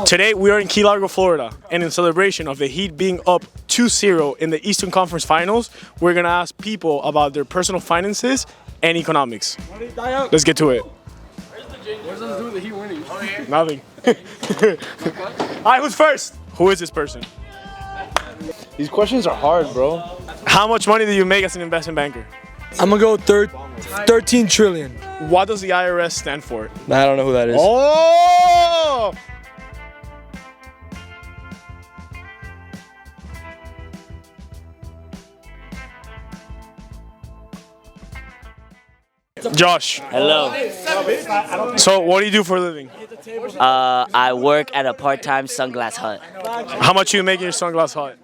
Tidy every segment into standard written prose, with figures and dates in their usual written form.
Today we are in Key Largo, Florida, and in celebration of the Heat being up 2-0 in the Eastern Conference Finals, we're gonna ask people about their personal finances and economics. Let's get to it. What does that do with the Heat winning? Nothing. Alright, who's first? Who is this person? These questions are hard, bro. How much money do you make as an investment banker? I'm gonna go 13 trillion. What does the IRS stand for? I don't know who that is. Oh! Josh. Hello. So, what do you do for a living? I work at a part-time sunglass hut. How much do you make in your sunglass hut?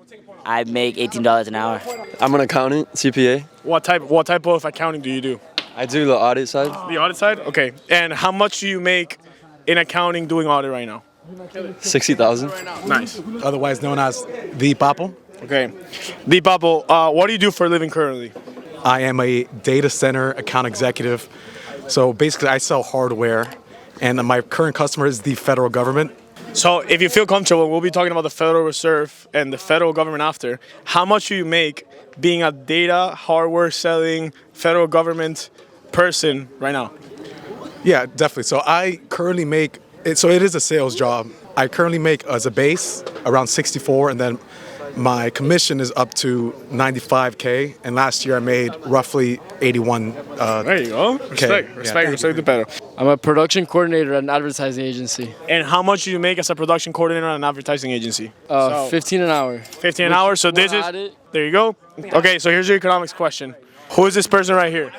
I make $18 an hour. I'm an accountant, CPA. What type of accounting do you do? I do the audit side. The audit side? Okay. And how much do you make in accounting doing audit right now? 60,000. Nice. Otherwise known as the Papo. Okay. Deepapo, what do you do for a living currently? I am a data center account executive. So basically I sell hardware, and my current customer is the federal government. So if you feel comfortable, we'll be talking about the Federal Reserve and the federal government after. How much do you make being a data hardware selling federal government person right now? Yeah, definitely. So I currently make it. So it is a sales job. I currently make as a base around 64, and then my commission is up to 95K. And last year I made roughly 81. There you go. Respect the better. I'm a production coordinator at an advertising agency. And how much do you make as a production coordinator at an advertising agency? 15 an hour. 15 an hour. So this is, there you go. Okay, so here's your economics question. Who is this person right here?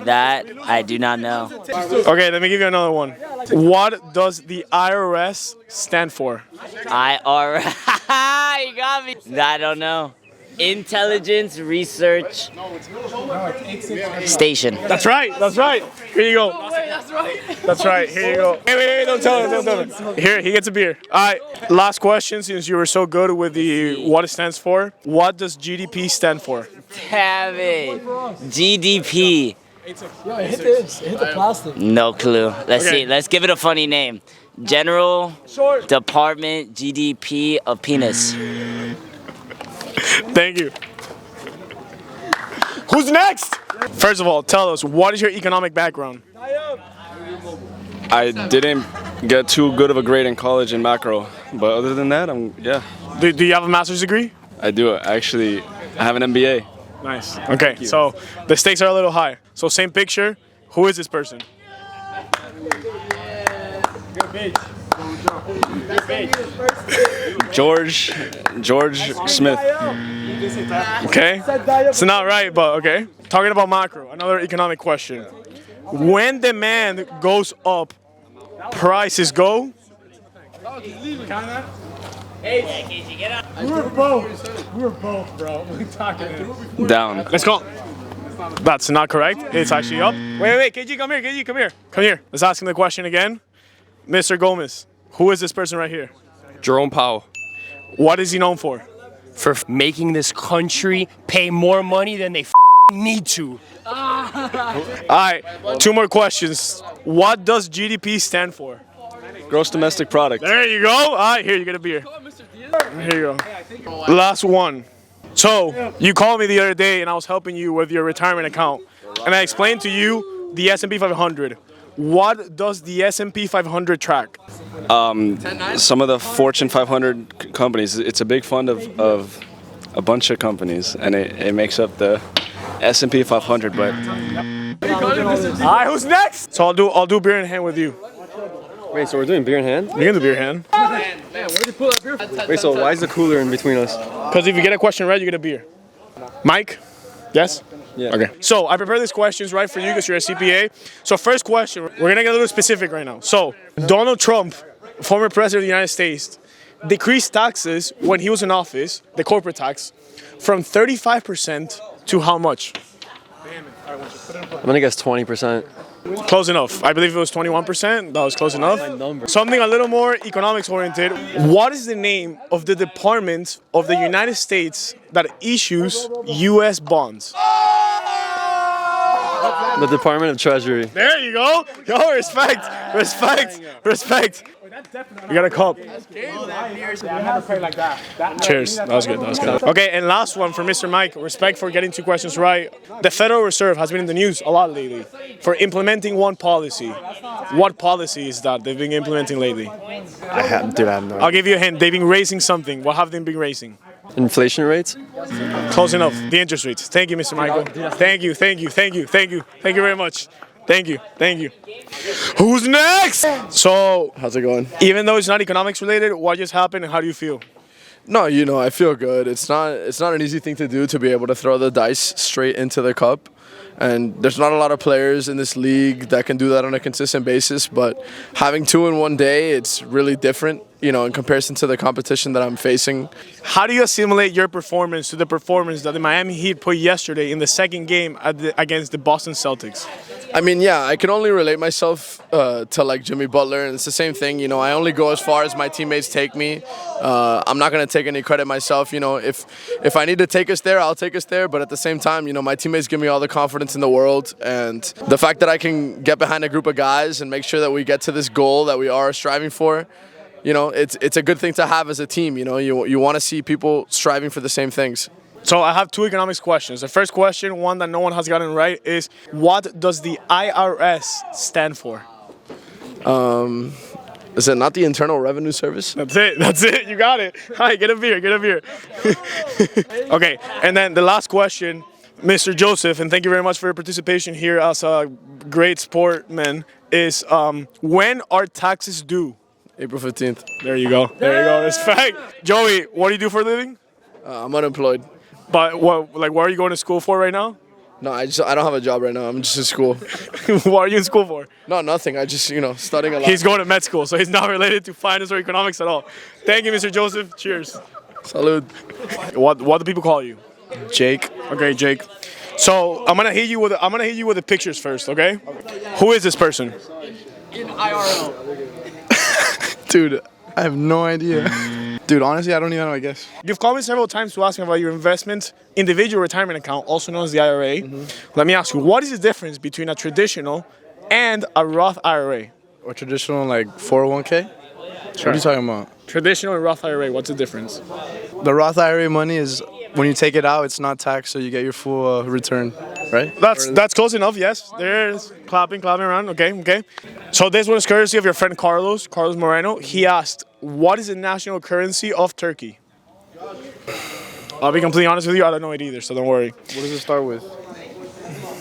That I do not know. Okay, let me give you another one. What does the IRS stand for? IR. You got me. I don't know. Intelligence Research Station. That's right. Here you go. That's right. Here you go. Wait, don't tell him. Here, he gets a beer. All right, last question, since you were so good with the what it stands for. What does GDP stand for? Damn it. GDP. Yo, hit this. Hit the plastic. No clue. Let's Okay. see. Let's give it a funny name. General Department GDP of penis. Thank you. Who's next? First of all, tell us, what is your economic background? I didn't get too good of a grade in college in macro, but other than that, Do you have a master's degree? I do. Actually, I have an MBA. Nice. Okay, so the stakes are a little high. So same picture. Who is this person? George Smith. Okay, it's not right, but okay. Talking about macro, another economic question. When demand goes up, prices go? We were both, bro. We're talking. Down. Let's go. That's not correct. It's actually up. Wait, KG, come here. Come here. Let's ask him the question again. Mr. Gomez, who is this person right here? Jerome Powell. What is he known for? For making this country pay more money than they need to. All right, 2 more questions. What does GDP stand for? Gross domestic product. There you go. All right, here, you get a beer. Here you go. Last one. So, you called me the other day and I was helping you with your retirement account. And I explained to you the S&P 500. What does the S&P 500 track? Some of the Fortune 500 companies. It's a big fund of a bunch of companies, and it makes up the S&P 500. But All right, who's next? So I'll do beer in hand with you. Wait, so we're doing beer in hand? You can do beer in hand. Wait, so why is the cooler in between us? Because if you get a question right, you get a beer. Mike? Yes? Yeah. Okay. So I prepared these questions right for you because you're a CPA. So first question, we're gonna get a little specific right now. So Donald Trump, former president of the United States, decreased taxes when he was in office, the corporate tax, from 35% to how much? I'm gonna guess 20%. Close enough. I believe it was 21%. That was close enough. Something a little more economics oriented. What is the name of the department of the United States that issues U.S. bonds? The Department of Treasury. There you go. Yo, respect. You got a cup. Cheers. That was good. Okay, and last one for Mr. Mike. Respect for getting 2 questions right. The Federal Reserve has been in the news a lot lately for implementing one policy. What policy is that they've been implementing lately? I have no idea. I'll give you a hint. They've been raising something. What have they been raising? Inflation rates? Close enough. The interest rates. Thank you, Mr. Michael. Thank you very much. Thank you. Who's next? So, How's it going? even though it's not economics related, what just happened and how do you feel? No, I feel good. It's not an easy thing to do to be able to throw the dice straight into the cup. And there's not a lot of players in this league that can do that on a consistent basis, but having 2 in one day, it's really different, in comparison to the competition that I'm facing. How do you assimilate your performance to the performance that the Miami Heat put yesterday in the second game against the Boston Celtics? I mean, yeah, I can only relate myself to like Jimmy Butler, and it's the same thing. I only go as far as my teammates take me. I'm not going to take any credit myself. If I need to take us there, I'll take us there. But at the same time, my teammates give me all the confidence in the world, and the fact that I can get behind a group of guys and make sure that we get to this goal that we are striving for, it's a good thing to have as a team. You want to see people striving for the same things. So I have 2 economics questions. The first question, one that no one has gotten right, is what does the IRS stand for? Is it not the Internal Revenue Service? That's it. You got it. Hi, get a beer. Okay, and then the last question, Mr. Joseph, and thank you very much for your participation here as a great sportman, is when are taxes due? April 15th. There you go. Respect. Joey, what do you do for a living? I'm unemployed. But what are you going to school for right now? No, I don't have a job right now. I'm just in school. What are you in school for? No, nothing. I just, studying a lot. He's going to med school, so he's not related to finance or economics at all. Thank you, Mr. Joseph. Cheers. Salud. What do people call you? Jake. Okay, Jake. So I'm gonna hit you with the pictures first, okay? Who is this person? In IRL. Dude, I have no idea. Dude, honestly, I don't even know, I guess. You've called me several times to ask me about your investment individual retirement account, also known as the IRA. Let me ask you, what is the difference between a traditional and a Roth IRA? Or traditional, like 401k? What are you talking about? Traditional and Roth IRA, what's the difference? The Roth IRA money is, when you take it out, it's not taxed, so you get your full return, right? That's close enough, yes. There it is. Clapping around. Okay. So this one is courtesy of your friend Carlos Moreno. He asked, what is the national currency of Turkey? I'll be completely honest with you, I don't know it either, so don't worry. What does it start with?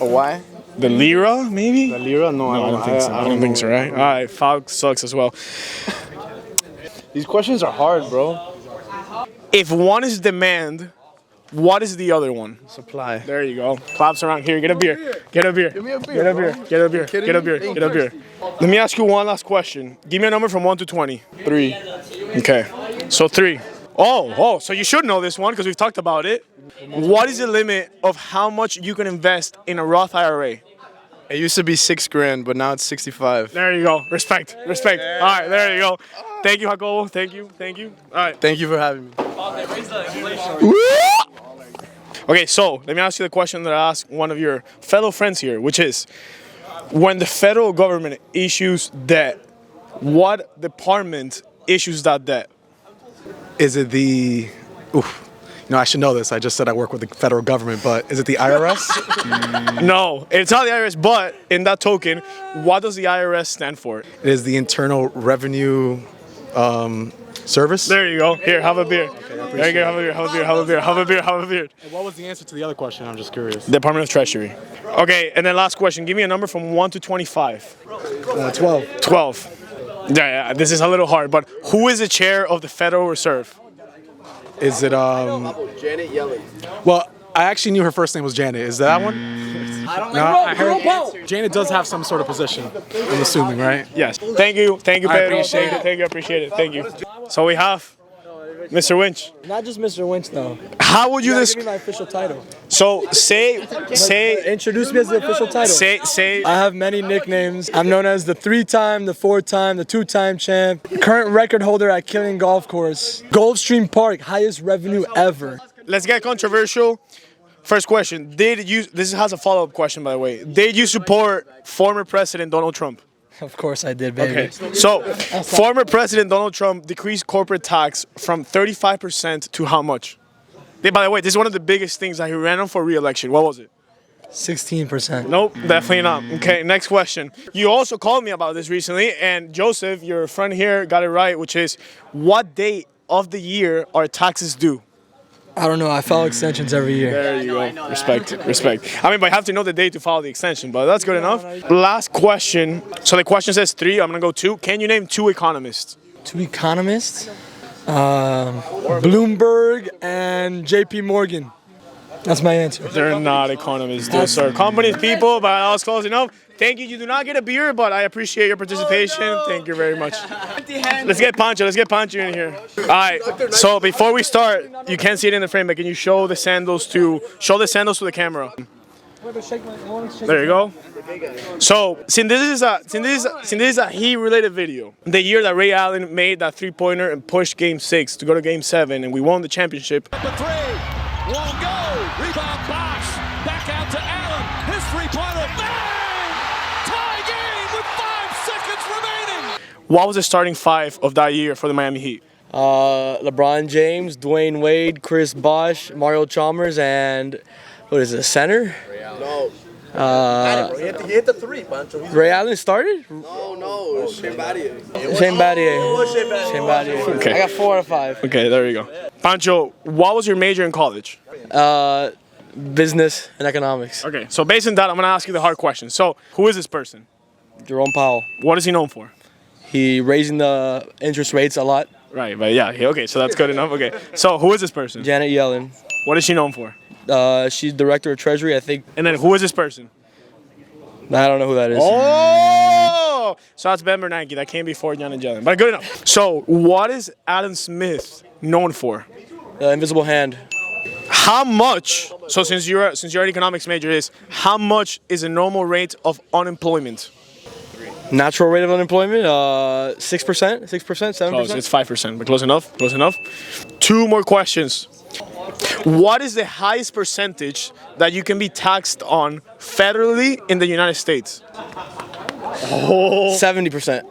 A Y? The lira, maybe? The lira? No, I don't think so. I don't think so, right? All right, Falk sucks as well. These questions are hard, bro. If one is demand, what is the other one? Supply. There you go. Claps around here. Get a beer. Give me a beer. Get a beer. Let me ask you one last question. Give me a number from 1 to 20. 3. Okay. So 3. Oh, so you should know this one because we've talked about it. What is the limit of how much you can invest in a Roth IRA? It used to be $6,000, but now it's 65. There you go. Respect. All right, there you go. Thank you, Jacobo. Thank you. All right. Thank you for having me. Okay, so let me ask you the question that I asked one of your fellow friends here, which is, when the federal government issues debt, what department issues that debt? Is it the... I should know this. I just said I work with the federal government, but is it the IRS? No, it's not the IRS, but in that token, what does the IRS stand for? It is the Internal Revenue Service. There you go. Here, have a beer. There you go. Have a beer. And what was the answer to the other question? I'm just curious. Department of Treasury. Okay, and then last question. Give me a number from 1 to 25. 12. 12. Yeah, this is a little hard, but who is the chair of the Federal Reserve? Is it Janet Yellen. Well, I actually knew her first name was Janet. Is that one? I don't No, I heard Janet does have some sort of position. I'm assuming, right? Yes. Thank you, Pedro. I appreciate it. Thank you, appreciate it. Thank you. So we have Mr. Winch. Not just Mr. Winch, though. How would you Give me describe? my official title. So say. Introduce me as the official title. Say. I have many nicknames. I'm known as the 3-time, the 4-time, the 2-time champ. Current record holder at Killing Golf Course. Gulfstream Park, highest revenue ever. Let's get controversial. First question. This has a follow-up question, by the way. Did you support former President Donald Trump? Of course I did, baby. Okay. So, former President Donald Trump decreased corporate tax from 35% to how much? By the way, this is one of the biggest things that he ran on for re-election. What was it? 16%. Nope, definitely not. Okay, next question. You also called me about this recently, and Joseph, your friend here, got it right, which is, what date of the year are taxes due? I don't know. I file extensions every year. There you go. Respect. I mean, but I have to know the date to file the extension, but that's good enough. Last question. So the question says 3. I'm going to go 2. Can you name 2 economists? 2 economists? Bloomberg and JP Morgan. That's my answer. They're not economists. Those are companies, people, but I was close enough. Thank you. You do not get a beer, but I appreciate your participation. Oh, no. Thank you very much. Let's get Pancho in here. All right. So before we start, you can't see it in the frame, but can you show the sandals to the camera? There you go. So since this is a Heat-related video, the year that Ray Allen made that 3-pointer and pushed Game 6 to go to Game 7, and we won the championship. The 3 won't go. Rebound Bosch. Back out to Allen. His 3-pointer. Bang! Tie game with 5 seconds remaining. What was the starting 5 of that year for the Miami Heat? LeBron James, Dwayne Wade, Chris Bosh, Mario Chalmers, and what is it, center? No. He hit the 3, Pancho. Ray Allen started? No, Shane Battier. Okay. I got 4 out of 5. Okay, there you go. Pancho, what was your major in college? Business and economics. Okay, so based on that, I'm going to ask you the hard question. So, who is this person? Jerome Powell. What is he known for? He raising the interest rates a lot. Right, but yeah, okay, so that's good enough. Okay, so who is this person? Janet Yellen. What is she known for? She's director of Treasury, I think. And then who is this person? I don't know who that is. Oh! So that's Ben Bernanke. That came before Janet Yellen, but good enough. So, what is Adam Smith known for? The invisible hand. How much? So since you're an economics major, how much is a normal rate of unemployment? Natural rate of unemployment, 6%, 7%. Close. It's 5%, but close enough. 2 more questions. What is the highest percentage that you can be taxed on federally in the United States? 70%.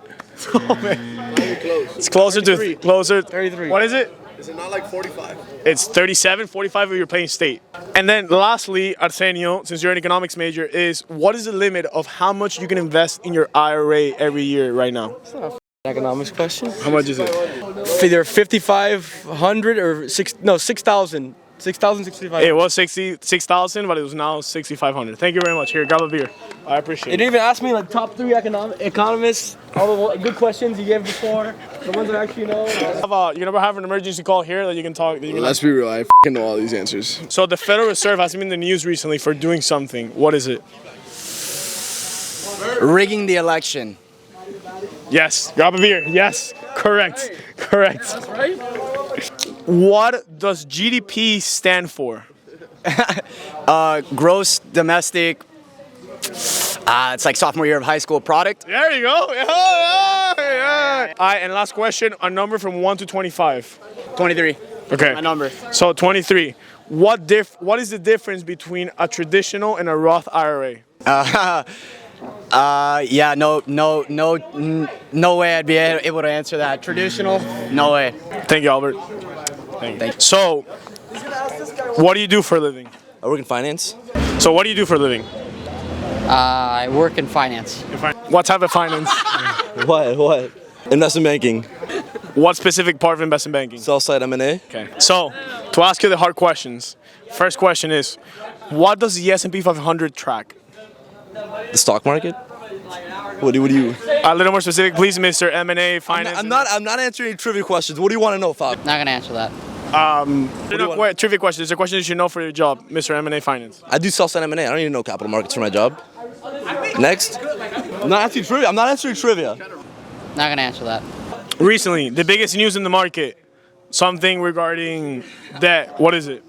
Oh, man. It's closer 33. What is it? Is it not like 45? It's 37, 45 if you're paying state. And then lastly, Arsenio, since you're an economics major, is what is the limit of how much you can invest in your IRA every year right now? It's not an economics question. How much is it? Either 5,500 or 6,000. 6,065. It was 66,000, but it was now 6,500. Thank you very much. Here, grab a beer. I appreciate it. You didn't even ask me like top 3 economists, all the good questions you gave before, the ones that I actually know. You never have an emergency call here that you can talk. Let's be real, I know all these answers. So the Federal Reserve has been in the news recently for doing something. What is it? Rigging the election. Yes. Grab a beer. Yes. Correct. That's right. What does GDP stand for? Gross domestic. It's like sophomore year of high school product. There you go. Yeah. All right, and last question, a number from 1 to 25. 23. Okay. My number. So 23. What is the difference between a traditional and a Roth IRA? Yeah, no way I'd be able to answer that. Traditional? No way. Thank you, Albert. Thank you. So, what do you do for a living? I work in finance. So, what do you do for a living? I work in finance. What type of finance? What? Investment banking. What specific part of investment banking? Sell-side M&A. Okay. So, to ask you the hard questions, first question is, what does the S&P 500 track? The stock market. What do you? A little more specific, please, Mr. M&A finance. I'm not answering trivia questions. What do you want to know, Fab? Not gonna answer that. Trivia question. It's a question you should know for your job, Mr. M&A finance. I do sell-side M&A. I don't even know capital markets for my job. Next. I'm not answering trivia. Not gonna answer that. Recently, the biggest news in the market, something regarding debt. What is it?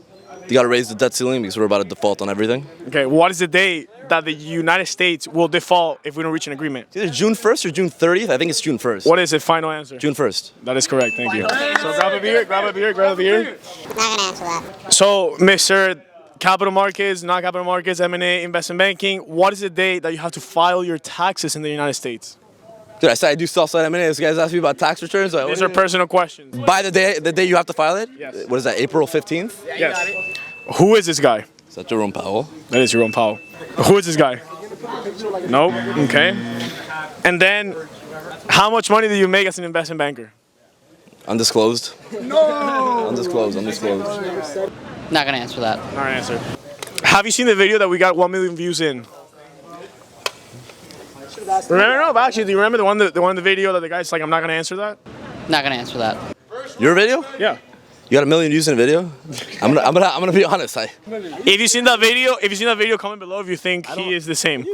You got to raise the debt ceiling because we're about to default on everything. Okay, what is the date that the United States will default if we don't reach an agreement? It's either June 1st or June 30th. I think it's June 1st. What is it? Final answer? June 1st. That is correct. Thank you. So grab a beer. Not gonna answer that. So, Mr. capital markets, not capital markets, M&A, investment banking. What is the day that you have to file your taxes in the United States? Dude, I said I do sell-side M&A. This guy's asking me about tax returns. Like, These are personal questions. By the day you have to file it? Yes. What is that, April 15th? Yes. Who is this guy? Is that Jerome Powell? That is Jerome Powell. Who is this guy? Nope. Okay. And then, how much money do you make as an investment banker? Undisclosed. No! Undisclosed. Not gonna answer that. All right, answer. Have you seen the video that we got 1 million views in? Remember? No, but actually, do you remember the one in the video that the guy's like, I'm not gonna answer that? Not gonna answer that. Your video? Yeah. You got 1 million views in a video? I'm gonna be honest. If you've seen that video, comment below if you think he is the same.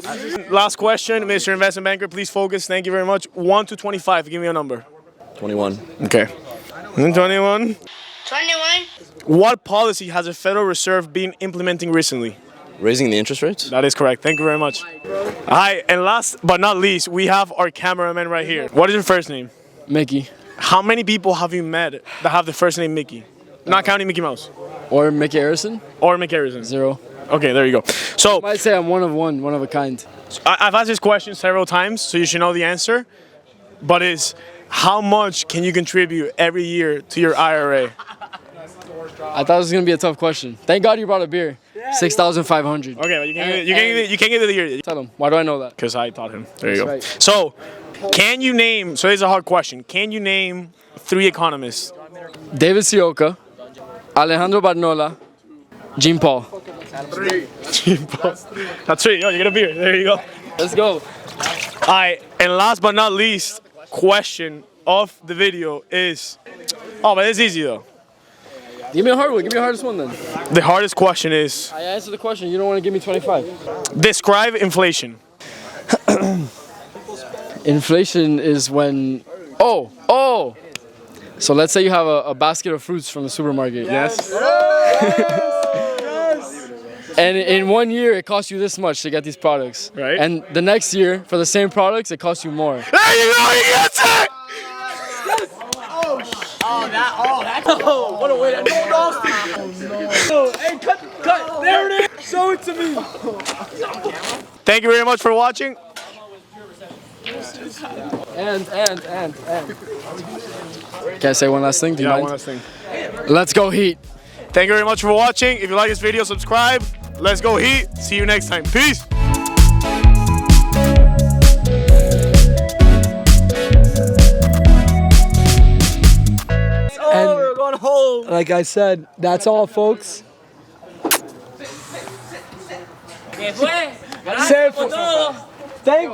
Last question, Mr. Investment Banker, please focus. Thank you very much. 1 to 25. Give me a number. 21. Okay. 21. 21. What policy has the Federal Reserve been implementing recently? Raising the interest rates? That is correct. Thank you very much. Hi, and last but not least, we have our cameraman right here. What is your first name? Mickey. How many people have you met that have the first name Mickey? Not counting Mickey Mouse. Or Mickey Harrison? Or Mickey Harrison. 0. Okay, there you go. So I might say I'm one of a kind. I've asked this question several times, so you should know the answer. But it's how much can you contribute every year to your IRA? I thought it was gonna be a tough question. Thank God you brought a beer. 6,500. Okay, well, you can't give it the year. Tell him. Why do I know that? Because I taught him. There you go. Right. So, can you name? So this is a hard question. Can you name 3 economists? David Sioka, Alejandro Barnola, Jean Paul. 3. Jean Paul. That's 3. Oh, you get a beer. There you go. Let's go. All right, and last but not least, question of the video is. Oh, but it's easy though. Give me a hard one. Give me the hardest one then. The hardest question is. I answered the question. You don't want to give me 25. Describe inflation. Inflation is when. Oh. So let's say you have a basket of fruits from the supermarket. Yes. And in 1 year, it costs you this much to get these products. Right. And the next year, for the same products, it costs you more. There you go. You get it. What a way to Hey, cut. There it is. Show it to me. Thank you very much for watching. And. Can I say one last thing? Do you mind? One last thing. Let's go Heat. Thank you very much for watching. If you like this video, subscribe. Let's go Heat. See you next time. Peace. And we're going home. Like I said, that's all, folks. Thank